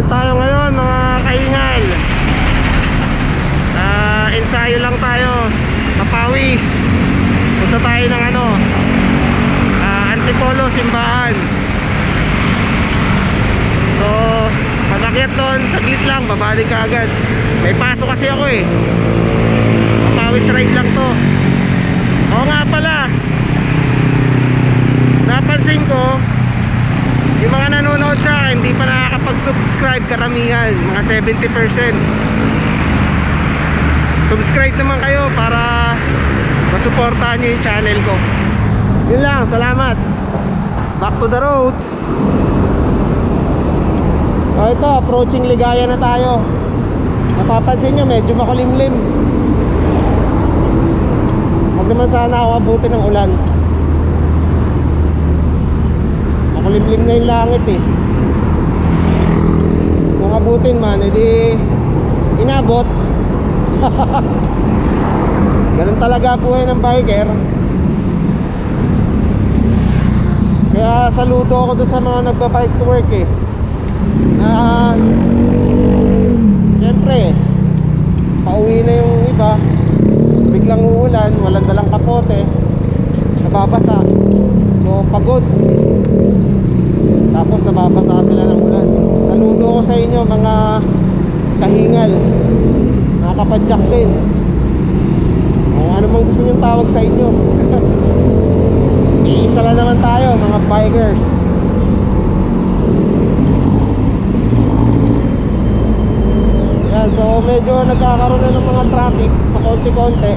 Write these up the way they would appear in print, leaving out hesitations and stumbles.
Saan tayo ngayon mga kaingal? Ensayo lang tayo, papawis. Punta tayo ng Antipolo, simbahan. So pag-akyat doon, saglit lang, babalik ka agad. May pasok kasi ako eh. Papawis ride lang to. Oo nga pala, napansin ko yung mga nanonood sa akin hindi pa nakakapag-subscribe, karamihan, mga 70%. Subscribe naman kayo para masuportahan nyo yung channel ko. Yun lang, salamat. Back to the road. So ito, approaching Ligaya na tayo. Napapansin nyo, medyo makulimlim. Huwag naman sana ako abutin ng ulan. Makulimlim na yung langit eh. Kung abutin man, edi inabot. Ganun talaga buhay ng biker. Kaya saludo ako doon sa mga nagba-bike to work eh. Siyempre pauwi na yung iba, biglang uulan, walang dalang kapote, nababasa. So pagod, tapos nababasa sila ng ulan. Saludo ako sa inyo mga kahingal, nakapadyak din. Kung ano mang gusto nyong tawag sa inyo. Iisa lang naman tayo mga bikers. Yan, so medyo nagkakaroon na ng mga traffic pa konti-konti.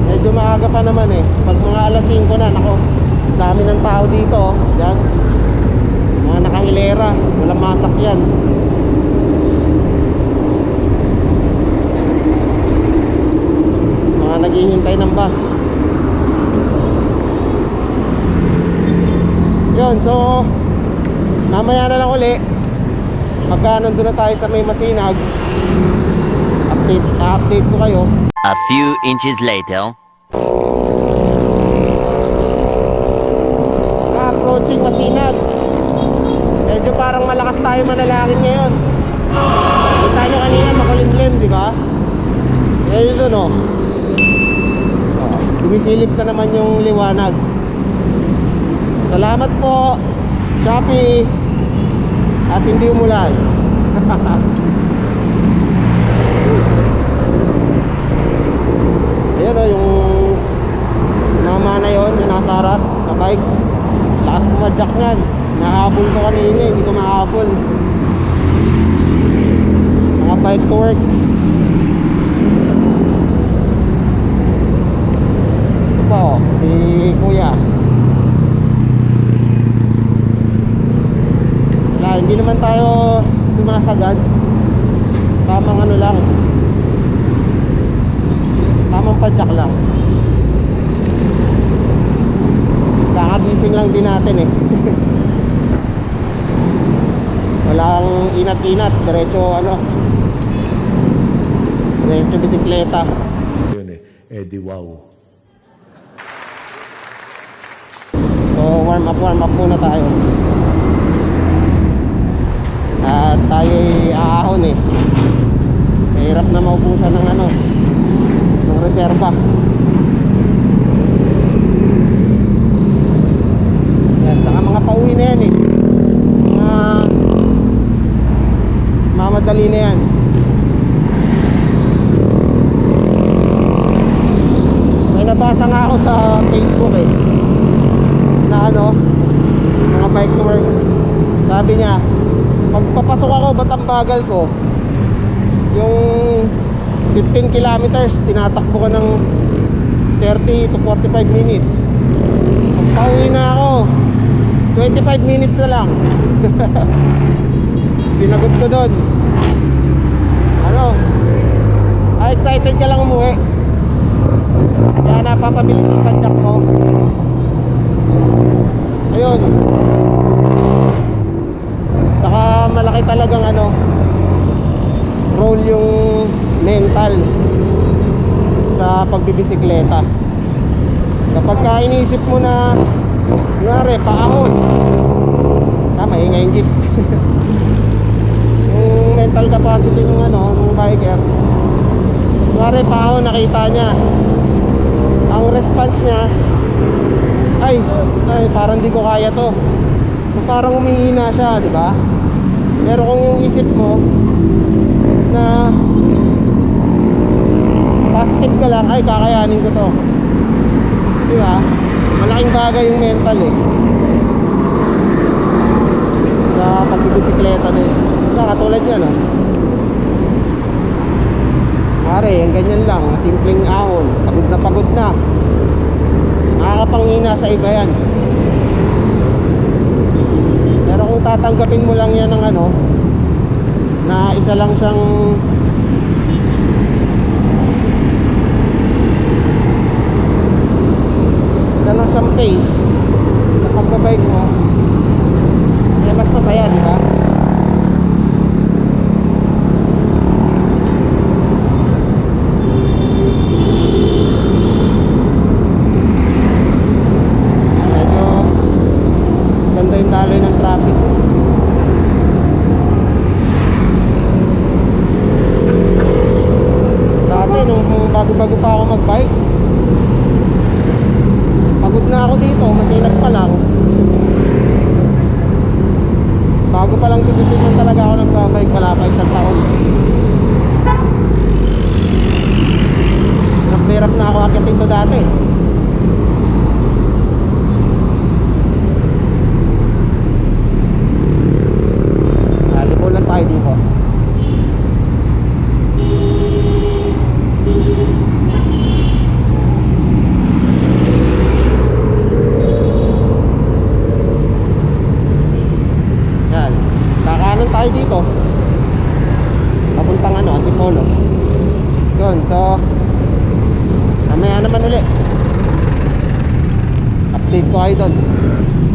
Medyo maaga pa naman eh. Pag mga alas 5 na, nako, dami ng tao dito. Yan, mga nakahilera, walang masakyan. Mga naghihintay ng bus. Yun, so mamaya na lang uli, pagka nandun na tayo sa may Masinag, update ko kayo. A few inches later. Approaching Masinag. Medyo parang malakas tayo manalangin ngayon. Kita nyo kanina makulimlim, di ba? Ngayon doon oh. Sumisilip na naman yung liwanag. Salamat po Shopee at hindi umulan. Ayan o, yung mama na yun, yung nasa harap na bike, lakas pumadyak nyan. Nahabol ko kanina, hindi ko mahabol. Mga bike to work. Ito pa o, si kuya. Hindi naman tayo sumasagad. Tamang ano lang, tamang padyak lang. Kakagising lang din natin eh. Walang inat-inat, diretso diretso bisikleta. Yun eh di wow. So warm up muna tayo. At tayo'y aahon eh. Mahirap na maubusan ng ng reserva. Yan, saka mga pauwi na yan eh. Mamadali na yan. May nabasa nga ako sa Facebook eh, na mga bike to work. Sabi niya, pagpapasok ako, ba't ang bagal ko? Yung 15 kilometers, tinatakbo ko ng 30 to 45 minutes. Pagpauwi na ako, 25 minutes na lang. Sinagot ko doon, excited ka lang umuwi, kaya napapabilis yung padyak mo. Ayun, saka malaki talagang role yung mental sa pagbibisikleta. Kapag ka iniisip mo na kunwari paahon, maingay yung jeep. Yung mental capacity ng nung biker, kunwari pa ako nakita niya, ang response niya ay parang di ko kaya to, so parang humihina siya, di ba? Pero kung yung isip mo na positive ka lang, ay kakayanin ko to, di ba? Malaking bagay yung mental sa pagbibisikleta din. Katulad yan pare, yung ganyan lang, simpleng ahon, pagod na, nakakapanghina sa iba yan. Pero kung tatanggapin mo lang yan ng na isa lang siyang pace sa pagbabike mo, mas masaya, di ba? Bago pa ako magbike, pagod na ako dito, masinag pa lang. Bago pa lang titisipan talaga ako nagbabike, wala pa isang taon. Hirap na ako akitin to dati. Naliko lang tayo dito. Tayo dito papuntang Antipolo yun, so mamaya naman ulit update ko kayo doon,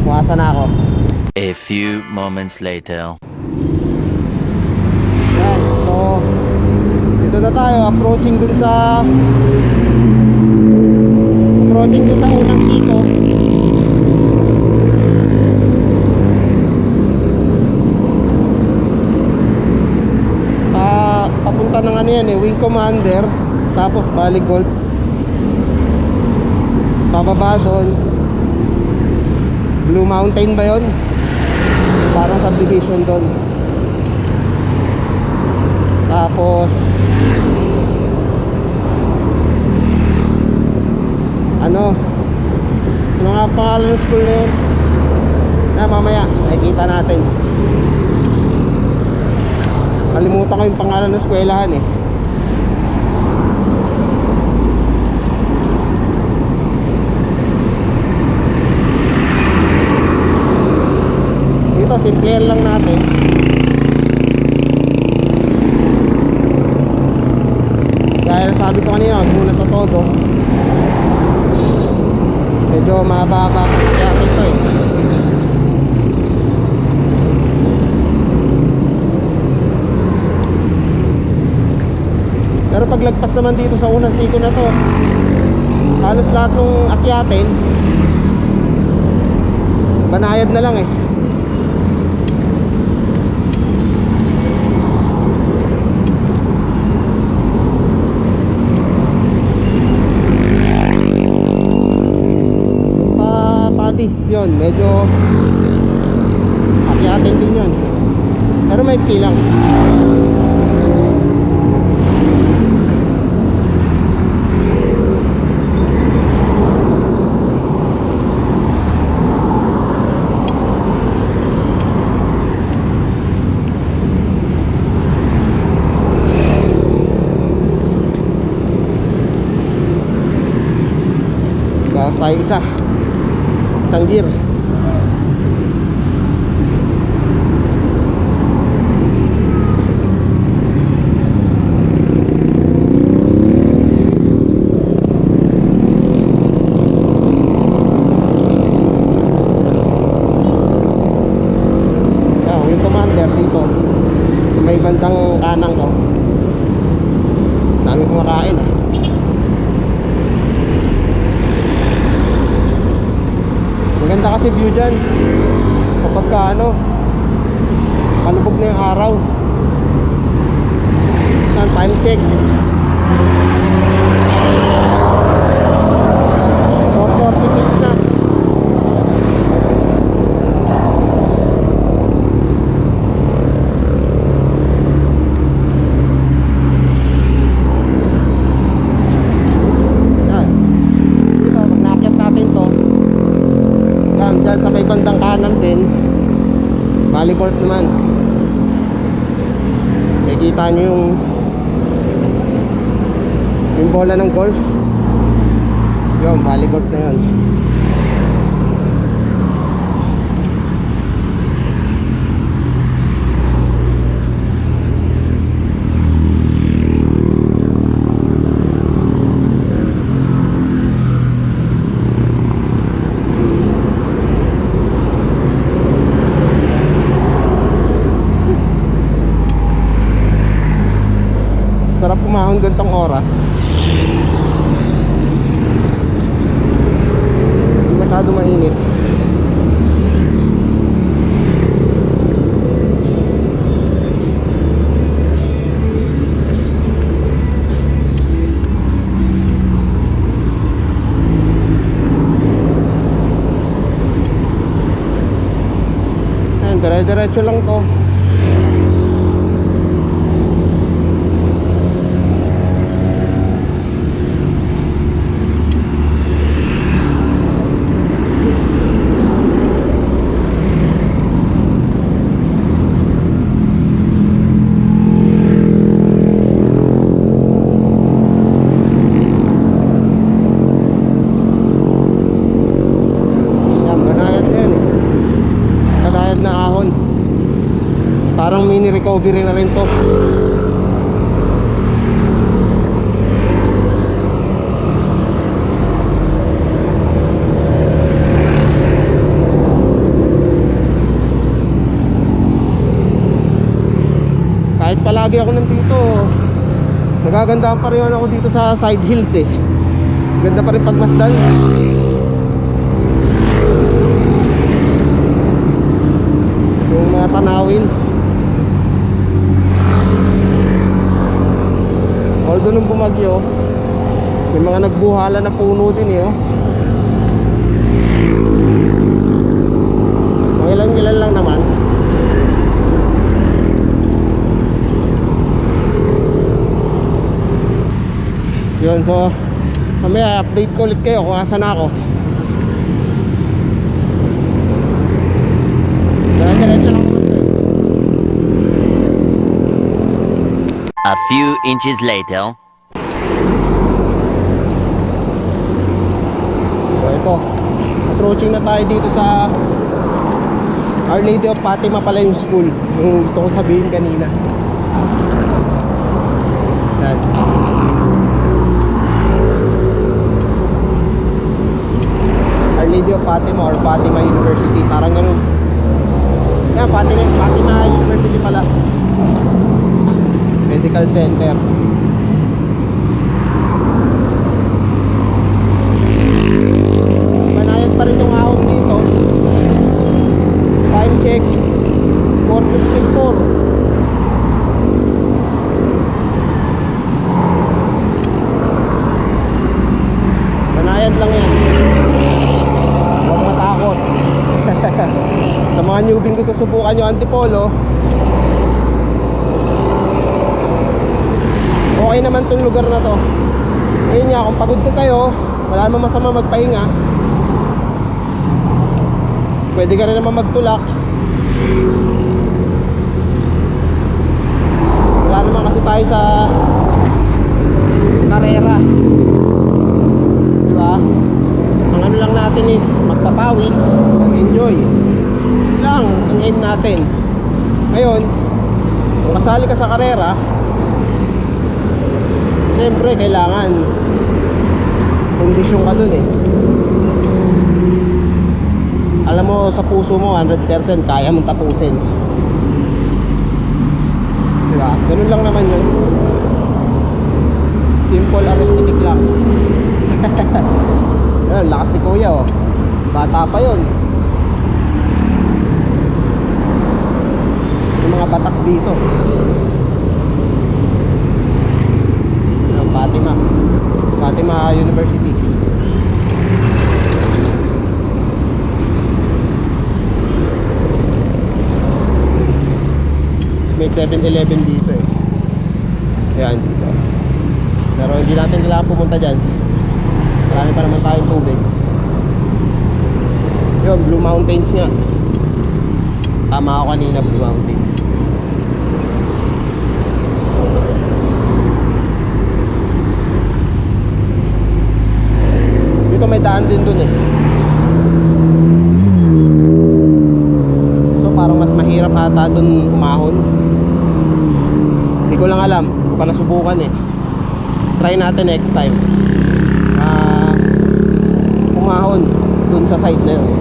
buwasan na ako. A few moments later. Yan, so dito na tayo, approaching dun sa unang dito. Papunta ng Wing Commander, tapos Valley Golf, bababa doon Blue Mountain ba yun? Parang subdivision doon. Tapos ano nga pangalan ng school na yun? Mamaya nakikita natin. Kalimutan ko yung pangalan ng eskwelahan Dito simple lang natin. Gaya na sabi ko kanina, muna to todo. Medyo mababa kaya ito Pero paglagpas naman dito sa unang siko na to, halos lahat ng akyatin banayad na lang Padis yun, medyo akyatin din yun, pero maiksi lang. Tayo isang gear. Yung Commander dito may bandang kanan ko, dami kumakain Maganda kasi view dyan kapag Palubog na yung araw. Yan, time check. 4:46 na. Yan. Dito, pag naakyat natin to, yan, dyan sa may bandang kanan din, volleyball naman. Nakikita nyo yung bola ng golf. Yung volleyball na yun. Sarap pumahon gantong oras. Hindi masyado mainit. Ayan, dire-diretso lang to. Parang mini recovery na rin to. Kahit palagi ako nandito, nagagandahan pa rin ako dito sa side hills eh. Ganda pa rin pagmasdan. Yung mga tanawin. Although nung bumagyo, may mga nagbuhala na puno din eh, oh. Mga ilan-ilan lang naman. Yun, so mamaya update ko ulit kayo kung asan ako. Diretso lang ulit. A few inches later. So ito, approaching na tayo dito sa Our Lady of Fatima pala yung school. Yung gusto ko sabihin kanina. Yan. Our Lady of Fatima or Fatima University, parang ganun. Yan, Fatima University pala. Medical Center. Banayad pa rin yung ahon dito. Time check 4:54. Banayad lang yan. Huwag matakot. Sa mga newbie ko susubukan yung Antipolo, okay naman tong lugar na to. Ayun nga, kung pagod na kayo, wala naman masama magpahinga. Pwede ka rin naman magtulak. Wala naman kasi tayo sa karera, diba? Ang ano lang natin is magpapawis, mag-enjoy lang ang aim natin. Ngayon, kung kasali ka sa karera, siyempre kailangan kondisyon ka dun eh. Alam mo sa puso mo 100% kaya mong tapusin, diba? Ganun lang naman yun. Simple arithmetic lang. Yan, lakas ni kuya oh. Bata pa yun. Yung mga batak dito. Yung Fatima University. May 7-Eleven dito eh. Yan dito. Pero hindi natin kailangan pumunta dyan. Marami pa naman tayong tubig. Yun, Blue Mountains nga. Tama ako kanina, Blue Mountains. Dito may daan din dun eh. So parang mas mahirap ata dun umahon. Hindi ko lang alam, hindi ko pa nasubukan eh. Try natin next time. Umahon dun sa site na yun.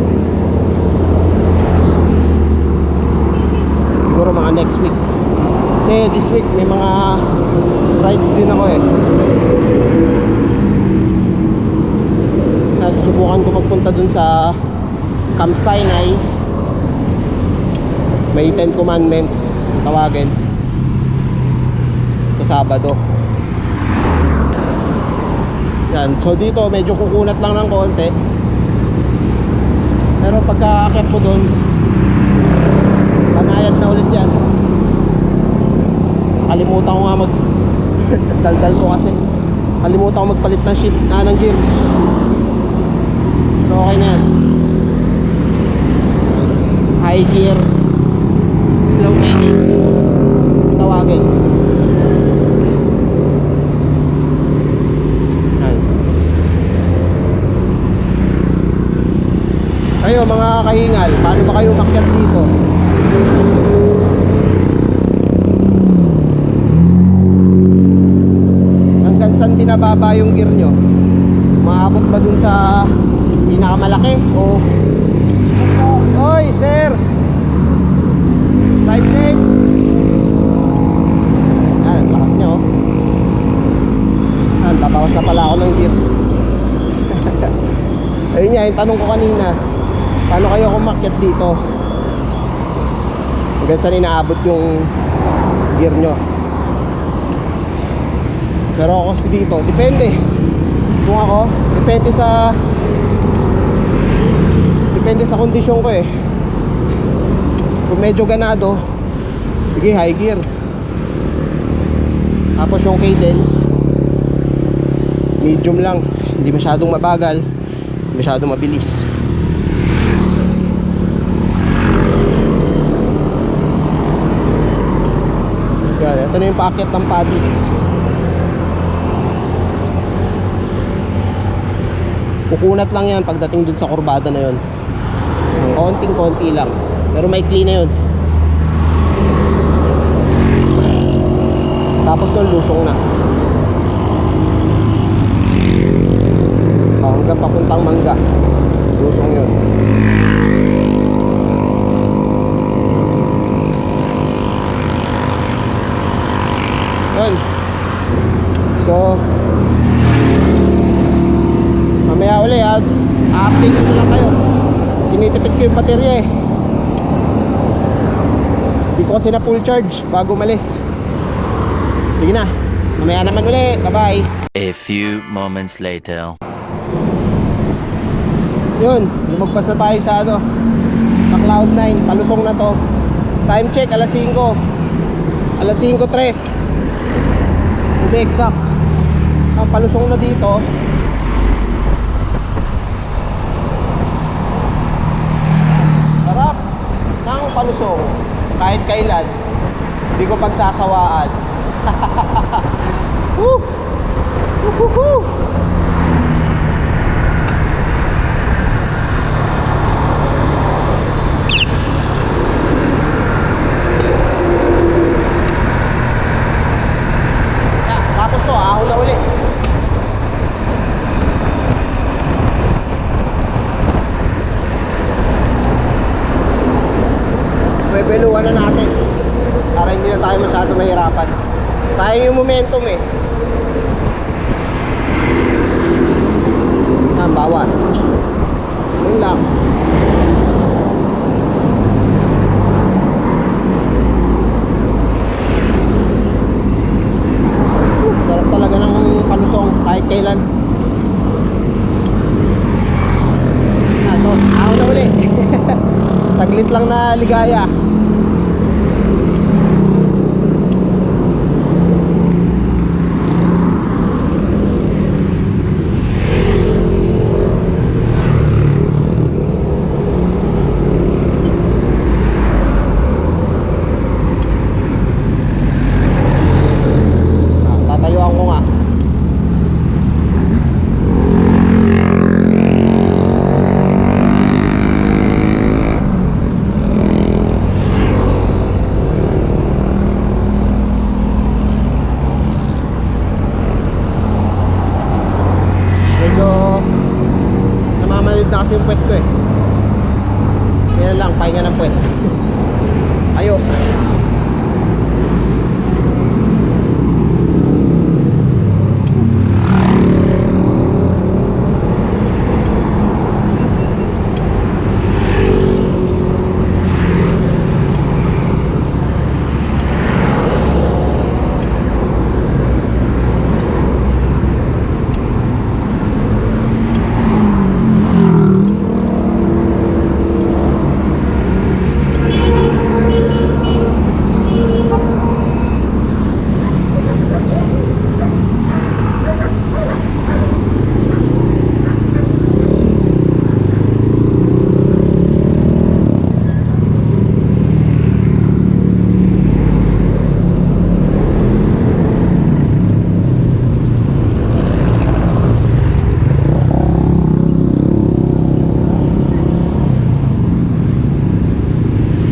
Siguro mga next week. Kasi this week may mga rides din ako eh. Nasusubukan ko magpunta dun sa Camp Sinai. May 10 Commandments tawagin sa Sabado. Yan. So dito medyo kukunat lang ng konti. Pero pagka aakyat mo dun, panayad na ulit yan. Kalimutan ko nga mag daldal ko kasi. Kalimutan ko magpalit ng shift ng gear. So okay na yan. High gear, slow making tawagin. Yan. Kayo mga kahingal, paano ba kayo umakyat dito? Hanggang saan binababa yung gear nyo? Maabot ba dun sa pinakamalaki? O oy sir, ride safe. Yan, lakas nyo. Yan, babawas na pala ako ng gear. Ayun nga, yung tanong ko kanina, paano kayo kumakyat dito? Hanggang saan inaabot yung gear nyo? Pero ako kasi dito, depende. Kung ako, depende sa kondisyon ko eh. Kung medyo ganado, sige high gear. Tapos yung cadence, medium lang. Hindi masyadong mabagal, hindi masyadong mabilis. Yan, ito na yung paakyat ng Padis. Kukunat lang yan pagdating dun sa kurbada na yun. Konting-konti lang. Pero maikli na yun. Tapos nun lusong na. Hanggang papuntang Mangga. Lusong yun. Yun. So mamaya uli ha, update ko lang kayo. Tinitipid ko yung baterya eh. Hindi ko kasi na full charge bago malis. Sige na, mamaya naman uli. Bye bye. A few moments later. Yun, lumagpas na tayo sa ano, sa Cloud9. Palusong na to. Time check alas 5. Alas 5:03 to be exact. Palusong na dito. Sarap ng palusong. Kahit kailan, hindi ko pagsasawaan. Woo! Woo-hoo-hoo! Tapos to, ahon na uli. Bebeluan na natin para hindi na tayo masyado mahirapan. Sayang yung momentum eh. Bawas. Yun lang. Ligaya. Tatayuan ko nga. Medyo namamanid na kasi yung puwet ko eh. Yan lang, pahinga ng puwet. Ayo.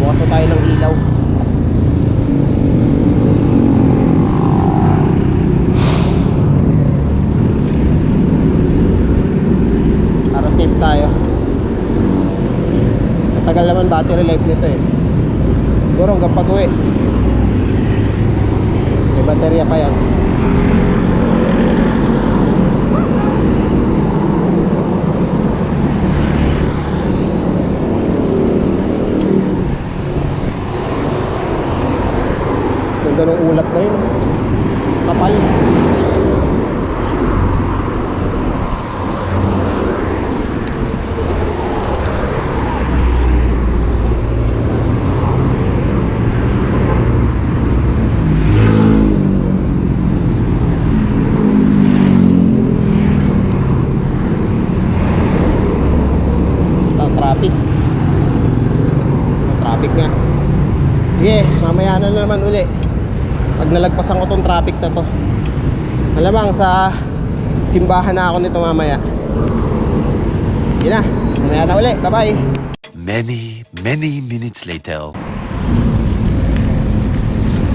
Bukas na tayo ng ilaw. Para safe tayo. Matagal naman battery life nito eh. Siguro hanggang pag-uwi may baterya pa yan. Ganda ng ulap na yun. Kapal. Traffic. Traffic nga. Sige, mamaya na naman uli. Pag nalagpasan ko tong traffic na to, malamang sa simbahan na ako nito mamaya. Yun na, mamaya na uli, bye bye. Many minutes later.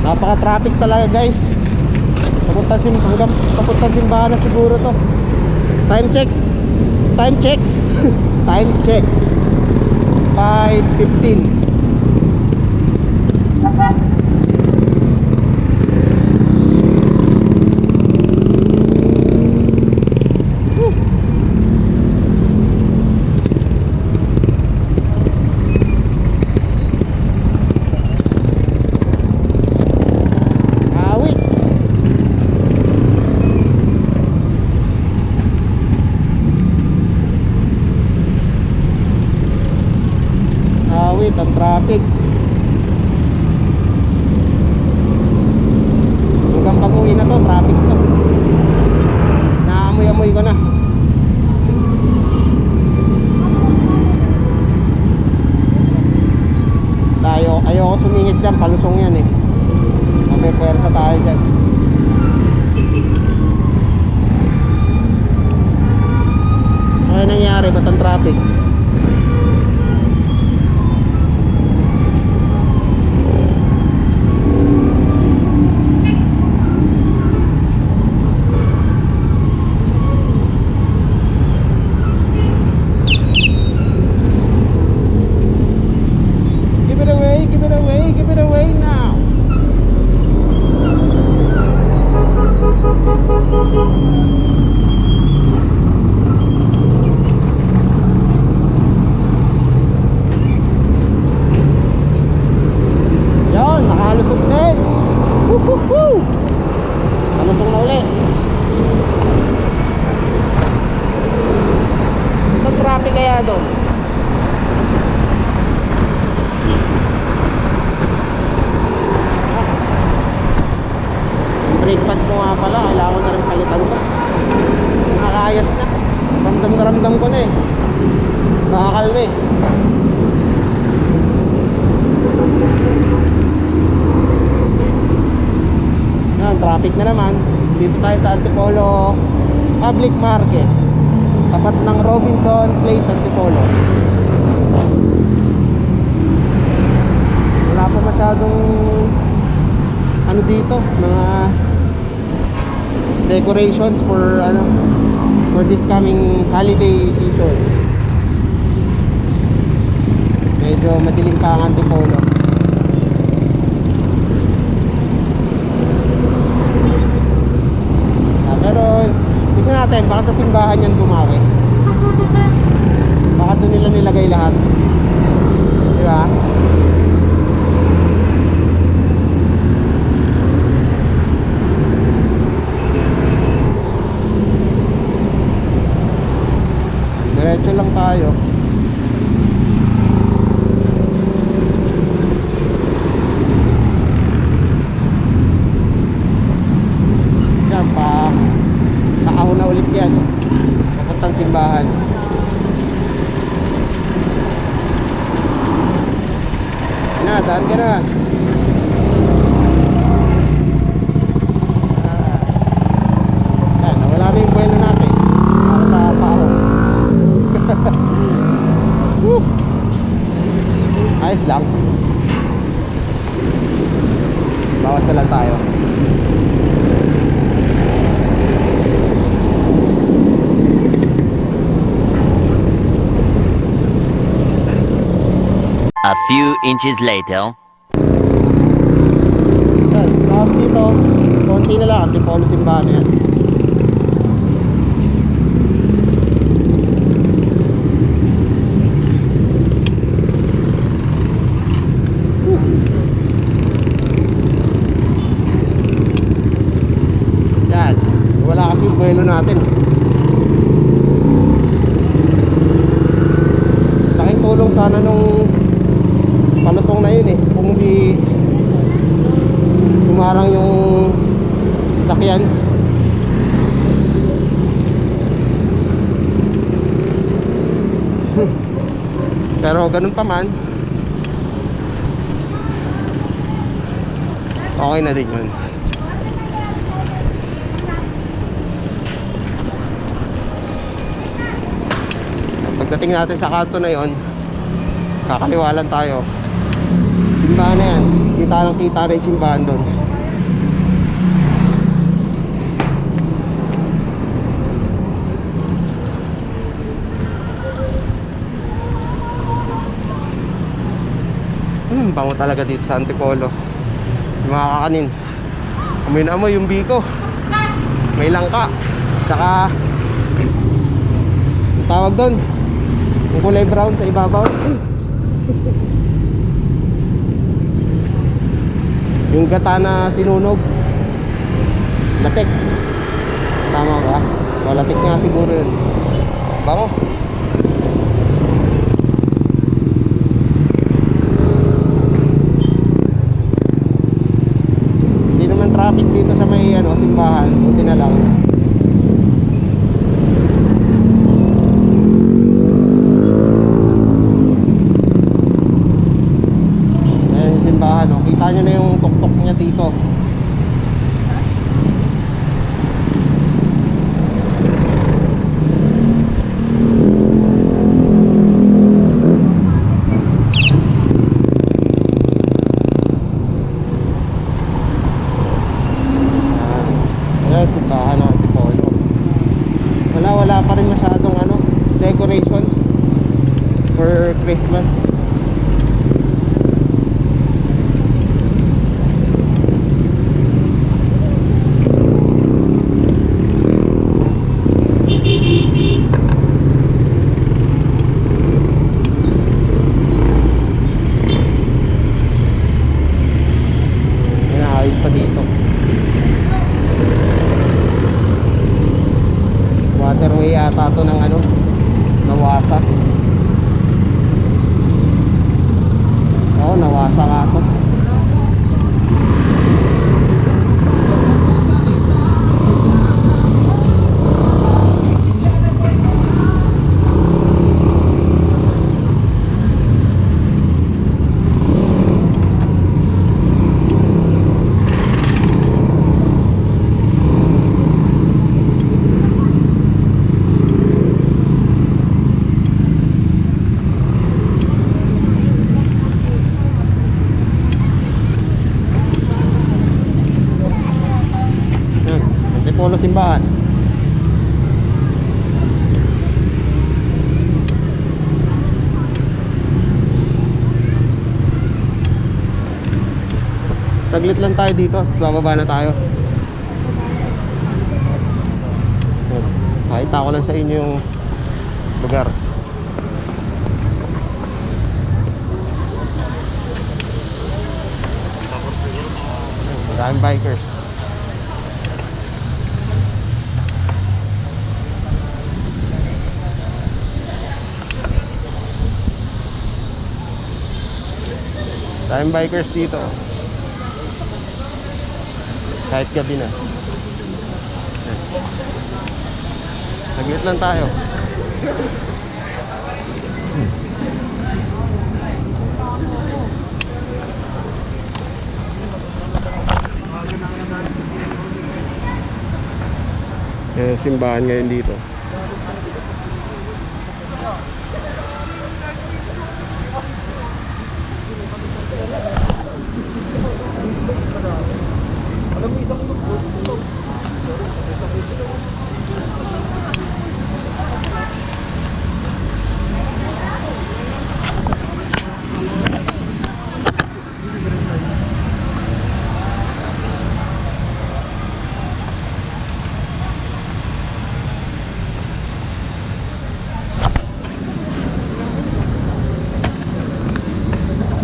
Napaka-traffic talaga guys. Papunta simbahan na siguro to. Time check. Time check 5:15. Ang traffic hanggang pag-uwi na to, traffic to. Naamoy-amoy ko na. Ayoko sumingit dyan, palusong yan eh. Mapipwersa tayo dyan. Ano nangyari? Ba't ang traffic? Give it away now. Yon, nakalusog din. Woohoo! Nalusog na ulit. Ang traffic kaya doon. nga pala, kailangan ko na rin palitan ko. Nakakayas na. Ramdam na ramdam ko na eh. Nakakal na eh. Yan, traffic na naman. Dito tayo sa Antipolo Public Market, tapat ng Robinson Place, Antipolo. Wala pa masyadong ano dito, mga decorations for for this coming holiday season. Medyo madilim pa ang Antipolo. Pero tignan natin, baka sa simbahan yan bumawi. Baka doon nila nilagay lahat, di ba? Diretso lang tayo. Yan pa, nakahon na ulit yan papuntang simbahan. Na, daan ka na. Yan, nawala na yung buwelo natin para sa paahon. Ayos lang. Bawas na lang tayo. A few inches later. Yan, tapos dito, konti na lang, Antipolo simbahan na yan. Yan, wala kasi yung buwelo natin. Laking tulong sana nung palusong na yun eh, kung di tumarang yung sasakyan. Pero ganun pa man, okay na din yun. Pagdating natin sa kanto na yun, kakaliwalan tayo. Simbahan na yan. Kita lang kita na yung simbahan doon. Bango talaga dito sa Antipolo. Yung mga kakanin, amoy na amoy yung biko. May langka. Tsaka tawag doon, yung kulay brown sa ibabaw. Yung gata na sinunog, latik. Tama ba? O, latik nga siguro yun. Bango. Hindi naman traffic dito sa may simbahan. Buti na lang. Kita nyo na yung tuktok niya dito. Ayan, simbahan ng Antipolo. Wala pa rin masyadong decorations for Christmas. Pa dito waterway ata to ng nawasa. saglit lang tayo dito, tapos bababa na tayo. Yan. Pakita ko lang sa inyo yung lugar. Maraming bikers. Maraming bikers dito. Kahit gabi na. Saglit lang tayo. Yan ang simbahan ngayon dito.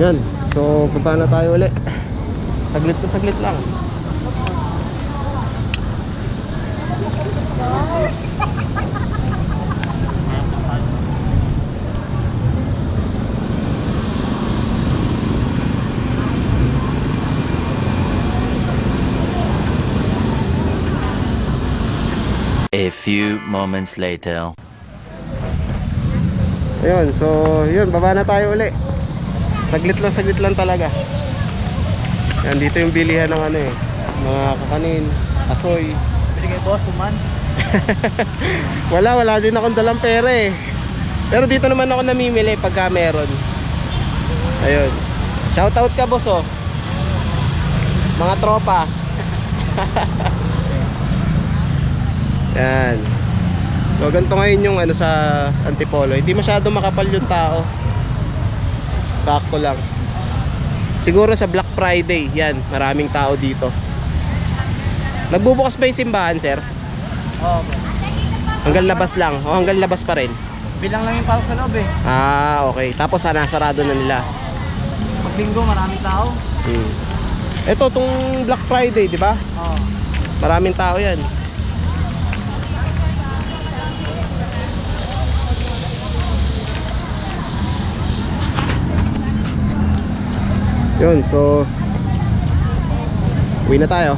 Yan, so baba na tayo ulit. Saglit lang. A few moments later. Ayun, so yun, baba na tayo ulit. Saglit lang talaga. Yan, dito yung bilihan ng ano eh, mga kakanin, asoy. Pwede kay boss, man. Wala din akong dalang pera eh. Pero dito naman ako namimili pagka meron. Ayun. Shoutout ka, boss, oh. Mga tropa. Yan. So ganito ngayon yung ano sa Antipolo. Hindi masyado makapal yung tao. Sakto lang. Siguro sa Black Friday, yan, maraming tao dito. Nagbubukas ba yung simbahan, sir? Oo. Hanggang labas lang. O hanggang labas pa rin. Bilang lang yung pasok sa loob eh. Ah, okay. Tapos sarado na nila. Pag linggo, maraming tao. Ito, tong Black Friday, di ba? Oo. Maraming tao yan. Yun, so uwi na tayo.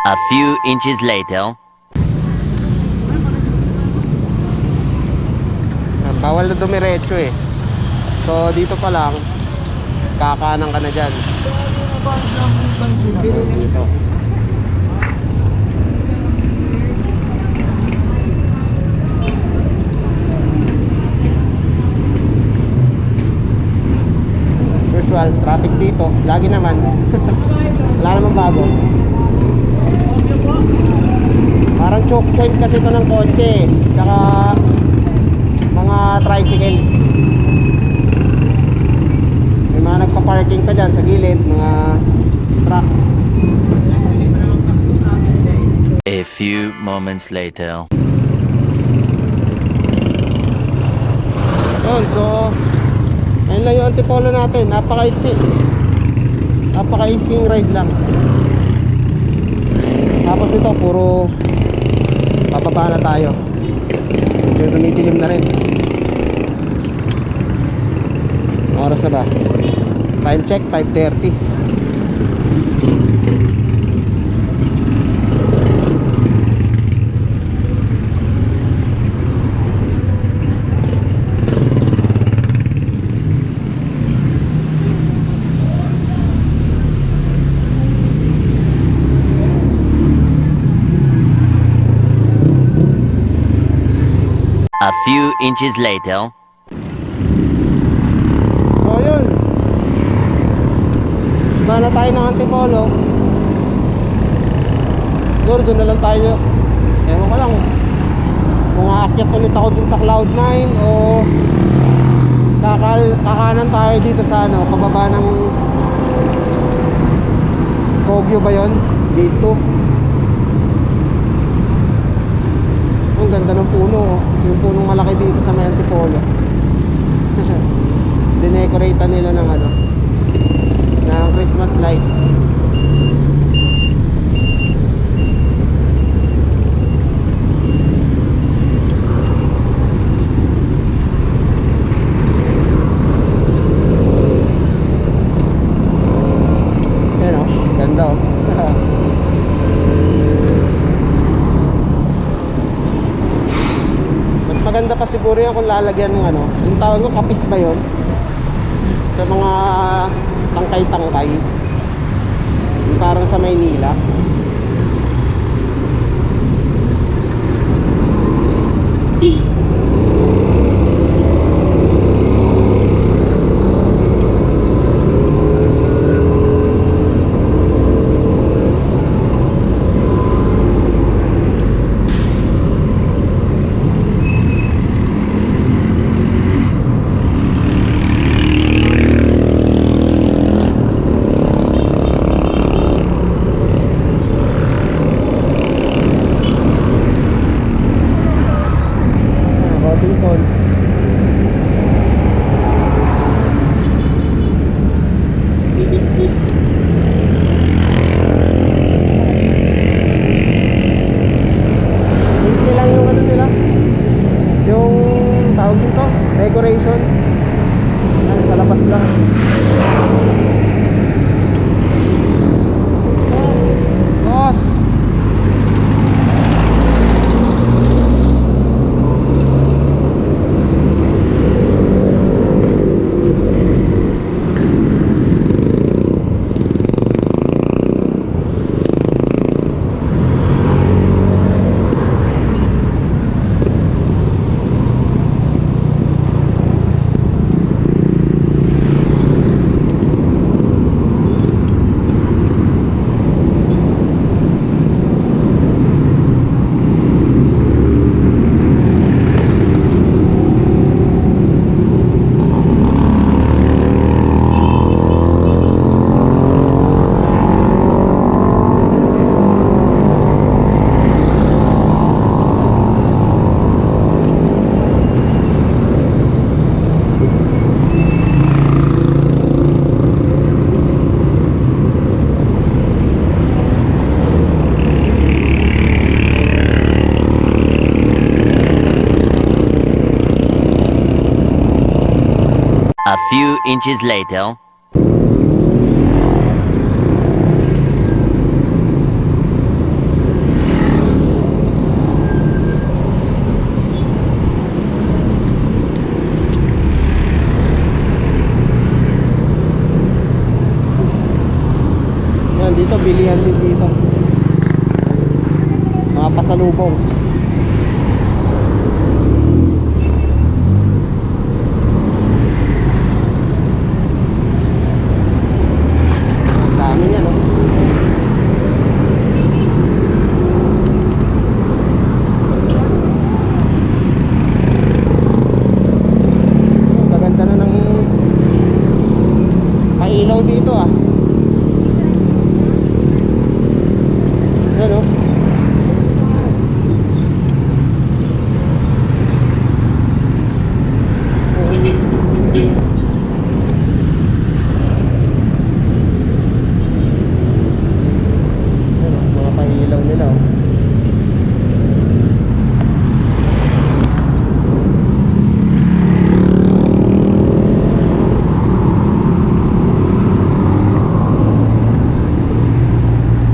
A few inches later. Bawal na dumiretso eh. So dito pa lang kakanan ka na dyan. Dito. Usual, traffic dito. Lagi naman. Wala naman bago. Parang choke point kasi ito ng kotse. Tsaka mga tricycle. May mga nagpa-parking pa dyan sa gilid. Mga truck. A few moments later. Yun, so ayun lang yung Antipolo natin. Napaka-easy yung ride lang. Tapos ito puro bababa na tayo. Medyo tumidilim na rin. Oras na ba? Time check 5:30. A few inches later. So yun, baba na tayo ng Antipolo. Siguro doon na lang tayo. Ewan ko lang kung aakyat ulit ako dun sa Cloud9 o kakanan tayo dito sa ano, pababa ng Kogyo ba yun? Gate 2. Ang ganda ng puno, oh. Yung punong malaki dito sa may Antipolo. Dinecorate nila ng ano, ng Christmas lights. Yan o, ganda o. Mas maganda pa siguro yan kung lalagyan ng ano, yung tawag ko, kapis ba yun? Sa mga tangkay-tangkay, yung parang sa Maynila. Robinson. Simple lang yung ano nila, yung tawag dito, decoration. Ano, sa labas lang. Boss! A few inches later. Yan, dito bilihan din dito. Mga pasalubong. Dami niya, no? Gaganda na ng pailaw dito, ah. Yan, no? Mga pahilaw nila, oh.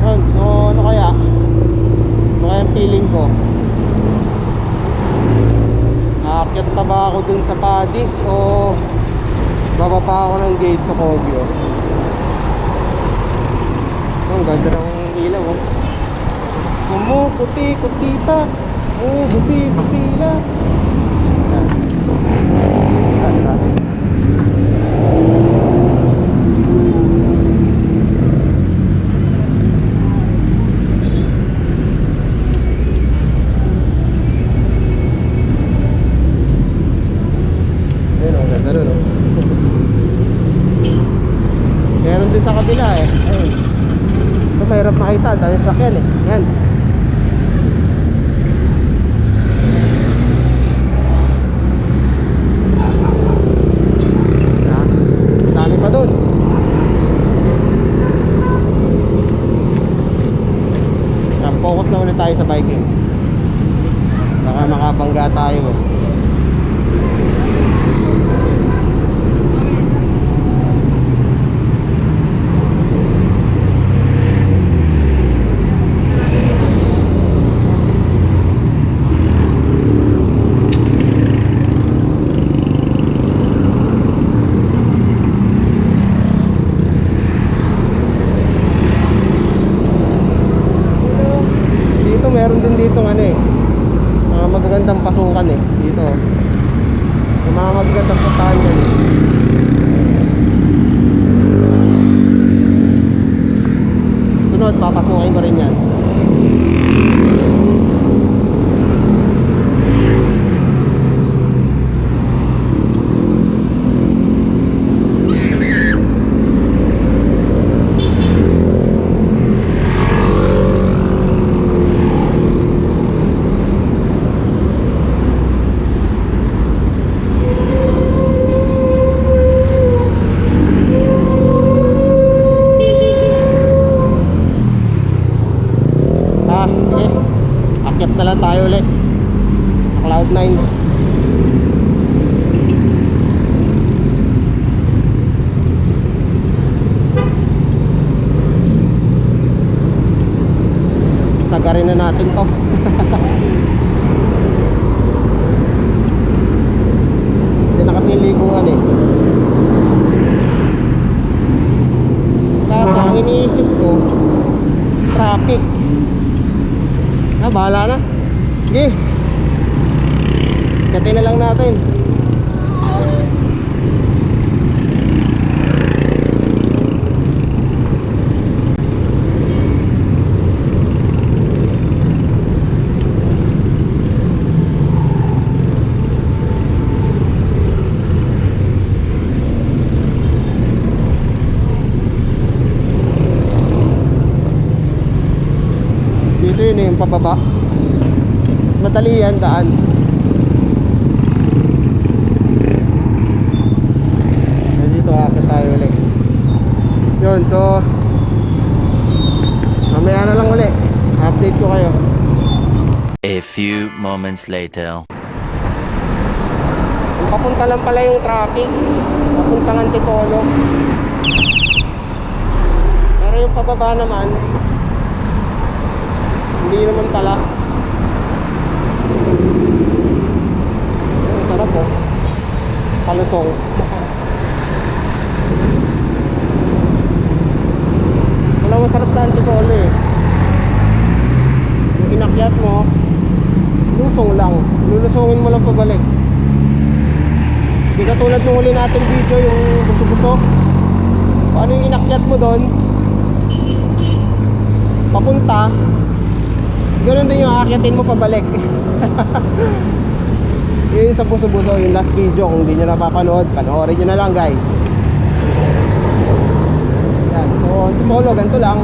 Yun, so ano kaya? Ano kaya ang feeling ko? Aakyat pa ba ako dun sa Padis o bababa ako ng gate sa Kogyo? Ang ganda ng ilaw, oh. Kumukuti, kutita. Oh, busi, busila. Yan. Ganda. Ayun, ang ganda nun, oh. Meron din sa kabila, eh. Ayun. Ito mahirap makita, dahil sakyan eh. Yan. Dami pa dun. Yan, focus na ulit tayo sa biking. Baka makabangga tayo eh. Meron din dito ano eh, mga magagandang pasukan eh dito. Yung mga magagandang puntahan yan eh. Sunod, papasukin ko rin yan. Akyat na lang tayo ulit Cloud9. Sagarin na natin to. Hindi na kasi liguan eh. Kaso ang iniisip ko, traffic. Bahala na. Sige. Katin na lang natin. Dito yun eh, yung pababa. Mas madali yan, daan. Dito akit tayo ulit. Yun, so mamaya na lang ulit. Update ko kayo. A few moments later. Papunta lang pala yung traffic. Papuntang Antipolo. Pero yung pababa naman, hindi naman pala. Ang sarap oh. Palusong. Walang masarap sa Antipolo eh. Yung inakyat mo, lusong lang. Lulusongin mo lang pabalik. Hindi katulad nung uli natin video, yung buso-buso. Paano yung inakyat mo doon, papunta, ganoon din yung aakyatin mo pabalik. Yun sa buso-buso, yung last video. Kung hindi nyo napapanood, panoorin nyo na lang guys. Yan, so Antipolo, ganito lang.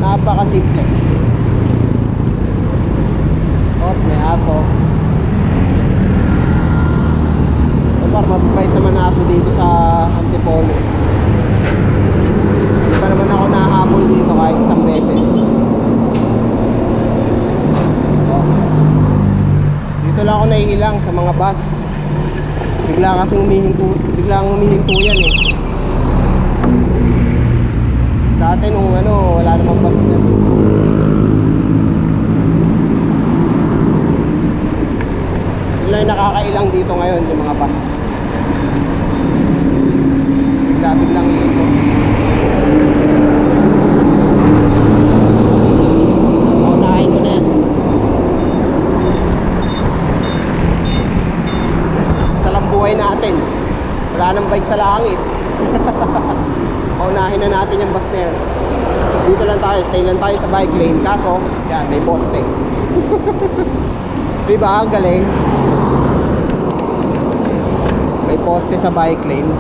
Napaka-simple. Oh, may aso. So far, mababait naman na aso dito sa Antipolo. Hindi pa naman ako nahabol dito kahit isang beses. Oh. Dito lang ako naiilang sa mga bus. Bigla kasing humihinto yan eh. Dati nung wala namang bus yan. Yun lang yung nakakailang dito ngayon, yung mga bus. Biglang iito. Paunahin ko na yan. Sa lang buhay natin, wala nang bike sa langit. Paunahin na natin yung bus na yan. Dito lang tayo, stay lang tayo sa bike lane. Kaso, yan, may poste. Diba, ang galing. May poste sa bike lane.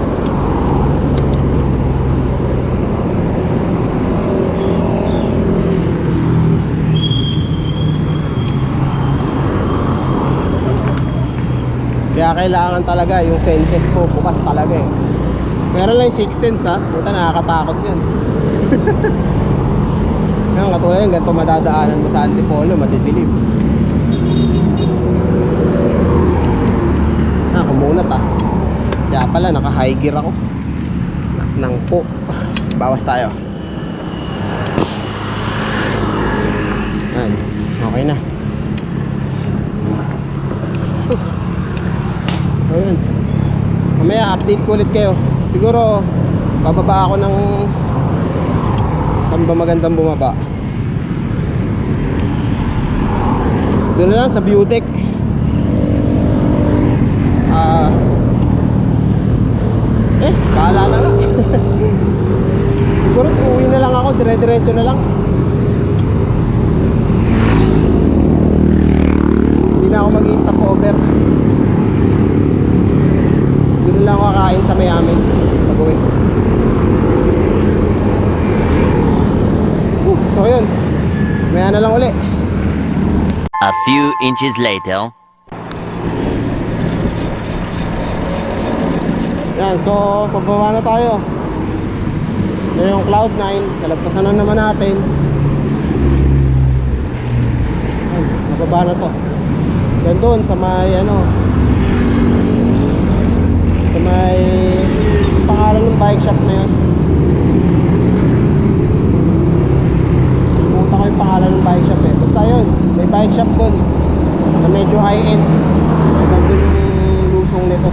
Kaya kailangan talaga yung senses ko bukas talaga eh. Meron lang yung 6 sense ha. Puta, nakakatakot yun. Ngayon katulad yun, ganito madadaanan mo sa Antipolo, madidilim. Kumunat ah. Kaya pala naka high gear ako. Nang po. Bawas tayo. Ayan. Okay na. Ayan. Mamaya update ko ulit kayo. Siguro bababa ako ng saan ba magandang bumaba. Doon na lang sa view deck. Bahala na lang. Siguro uwi na lang ako, dire-diretso na lang. Hindi na ako mag-i-stop over. Doon lang ako kakain sa Miami pag-uwi. So yun, maya na lang uli. A few inches later. Yan, so pababa na tayo. Yan yung Cloud9, nalagpasan na naman natin. Yan, nababa na to. Yan doon sa may ano, sa may pangalan ng bike shop na yun. Pumunta ko yung pangalan ng bike shop eh. Basta yun, may bike shop doon na medyo high end. Nandun yung lusong nito.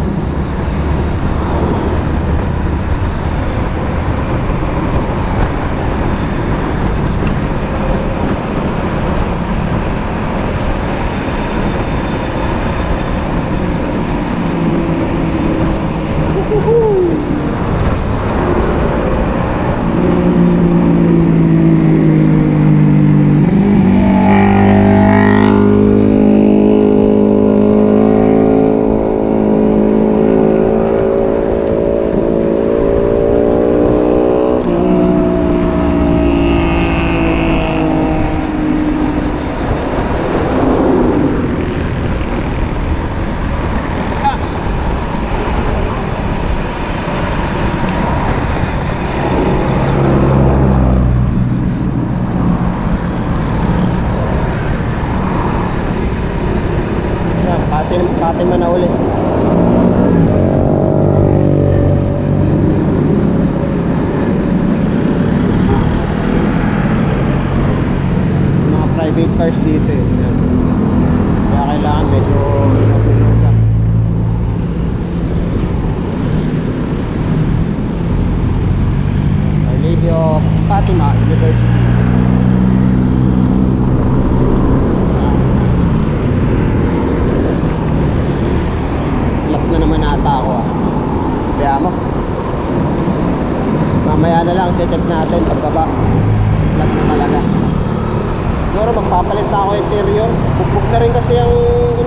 Fatima na ulit. Mga private cars dito eh. Yan. Kaya kailangan medyo ingat ka. Our Lady of Fatima University. Na naman ata ako ah. Kaya mo mamaya na lang check natin pagbaba. Flat na talaga. Siguro magpapalit na ako interior. Bugbog na rin kasi yung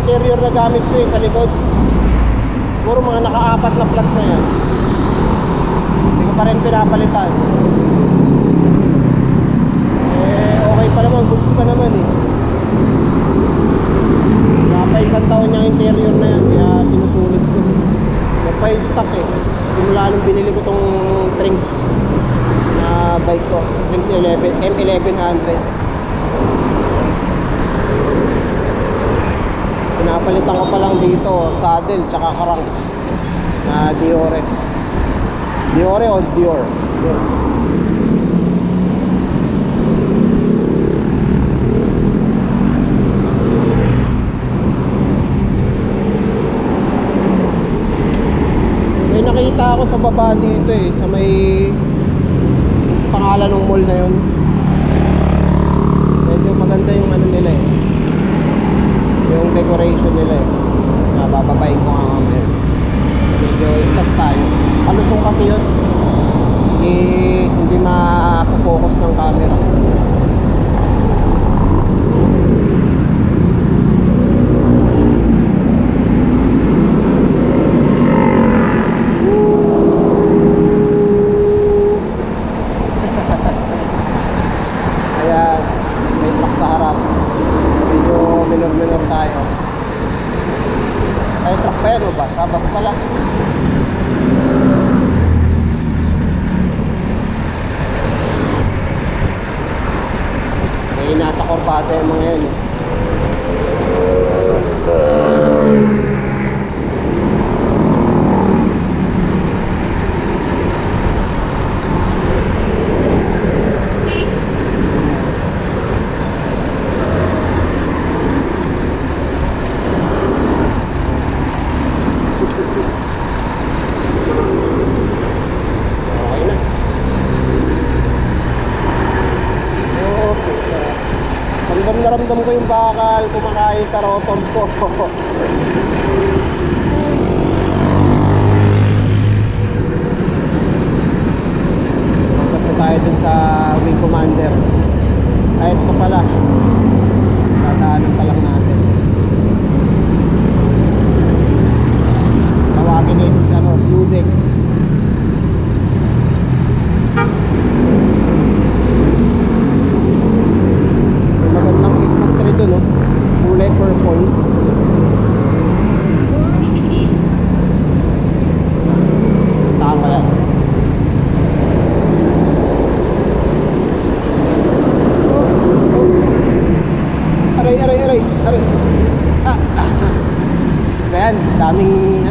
interior na gamit ko eh sa likod. Siguro mga naka-4 na flat na yan. Hindi ko pa rin pinapalitan. Okay pa naman, goods pa naman eh. Pa isang taon niyang interior na yan, kaya sinusulit ko. Nagpa-stock eh. Simula nung binili ko tong Trinks na bike ko, Trinks 11, M1100. Pinapalitan ko pa lang dito, saddle, tsaka karang na Diore. Diore o Dior? Dior. Nakita ako sa baba dito eh, sa may pangalan ng mall na yun. Medyo maganda yung ano nila eh, yung decoration nila eh. Bababain ko nga mamaya. Medyo stop tayo. Palusong kasi yun, hindi ma-focus ng camera. Ayan o, bas pala. May nasa korbata yung mga yan. Okay na. Okay. Ramdam na ramdam ko yung bakal kumakain sa rotors ko. Magpasa tayo dun sa wing commander. Ay, ito pala. Dadaanan pa lang natin. Tawagin is blue deck. May magandang Christmas tree dun, no? Kulay purple. Tahan kaya. Aray. Ayan, daming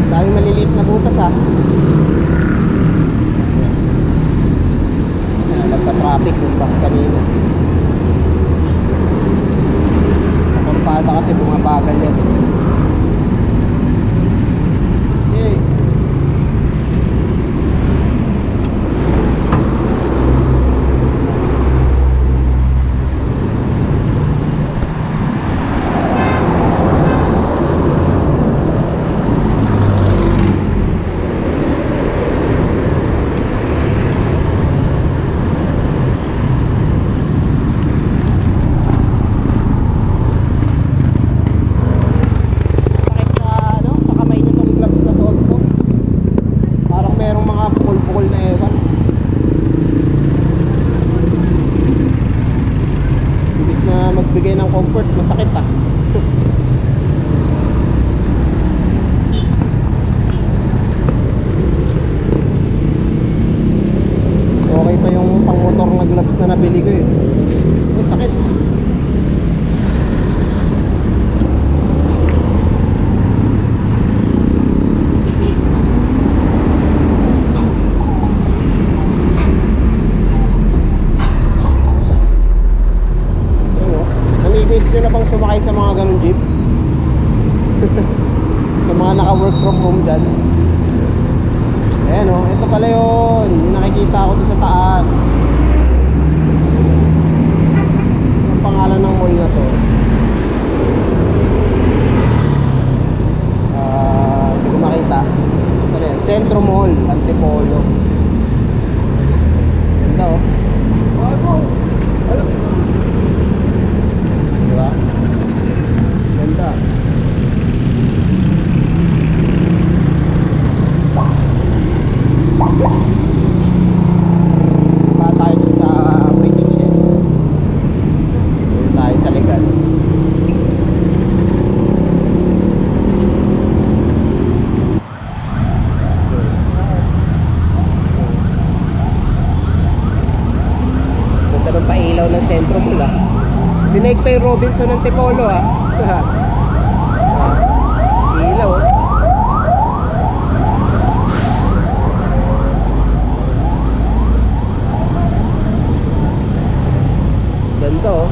daming maliliit na butas, ha. Nagka-traffic yung bus kanina. Sa kurpada kasi bumabagal yan. Yay. Sakit sa kamay nitong gloves na suot ko. Parang merong mga bukol-bukol na ewan. Imbis na magbigay ng comfort, masakit, ah. Okay pa yung pang motor na gloves na nabili ko, eh. Ay, sakit. Namimiss nyo na bang sumakay sa mga ganong jeep? Sa mga naka-work from home dyan. Ayan, ito pala yun. Yung nakikita ko doon sa taas. Ang pangalan ng mall na to, hindi ko makita. Saan yan? Centro Mall, Antipolo. Ganda, oh. Diba? Ganda. Saan tayo dun sa waiting shed? Dun tayo sa legal. Ganda ng pailaw ng Centro Mall, ah. Dinaig pa yung Robinson ng Tipolo, ah. Ilaw, oh. Ganda, oh.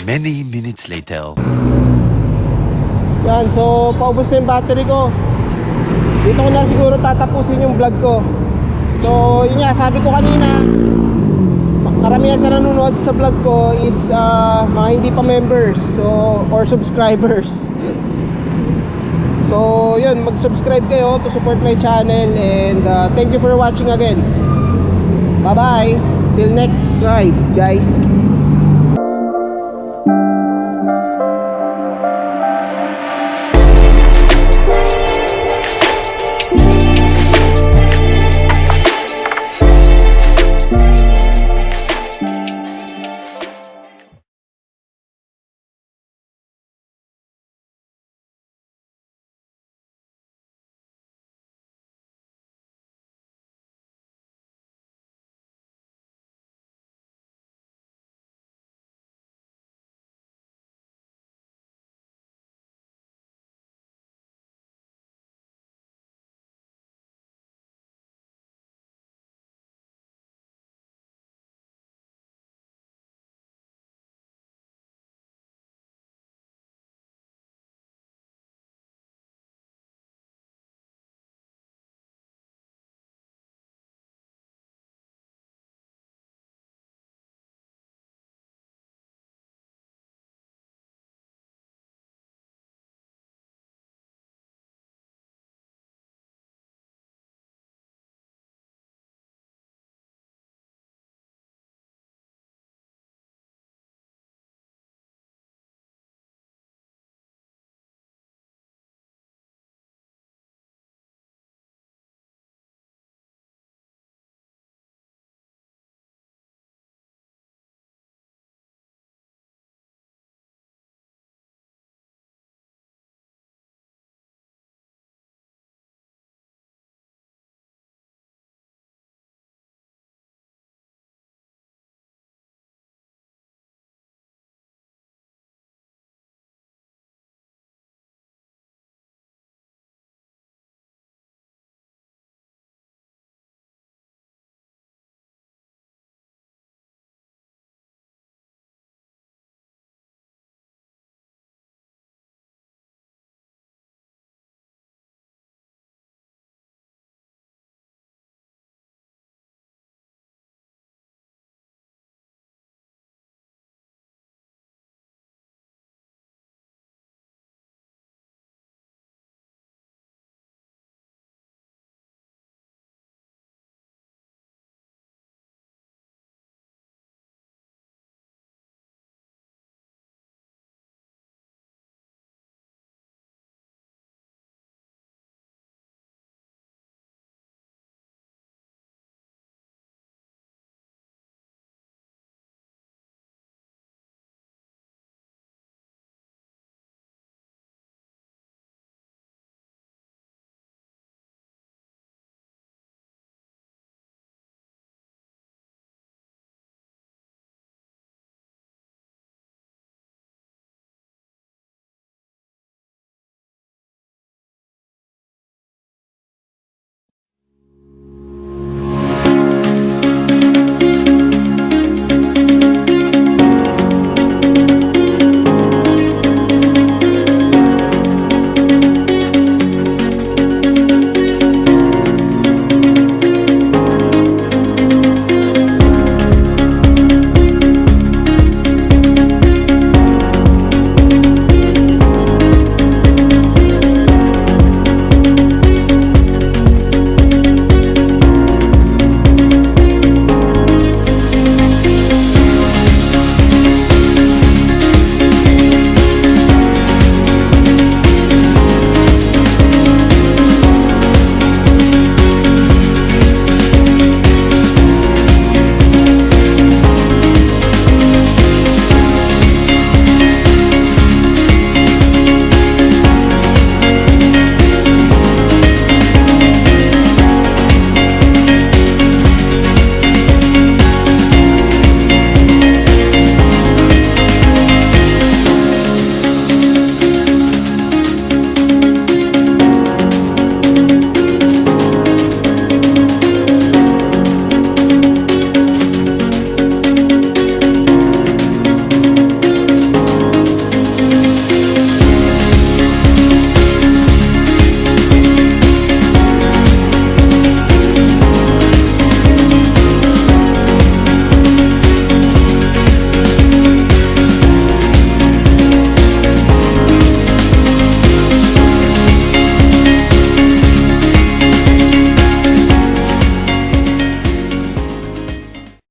Many minutes later. Yan, so paubos na yung battery ko. Dito ko na siguro tatapusin yung vlog ko. So yun nga, sabi ko kanina, karamihan sa nanonood sa vlog ko is mga hindi pa members, so, or subscribers. So yun, mag-subscribe kayo to support my channel. And thank you for watching again. Bye bye, till next ride, guys.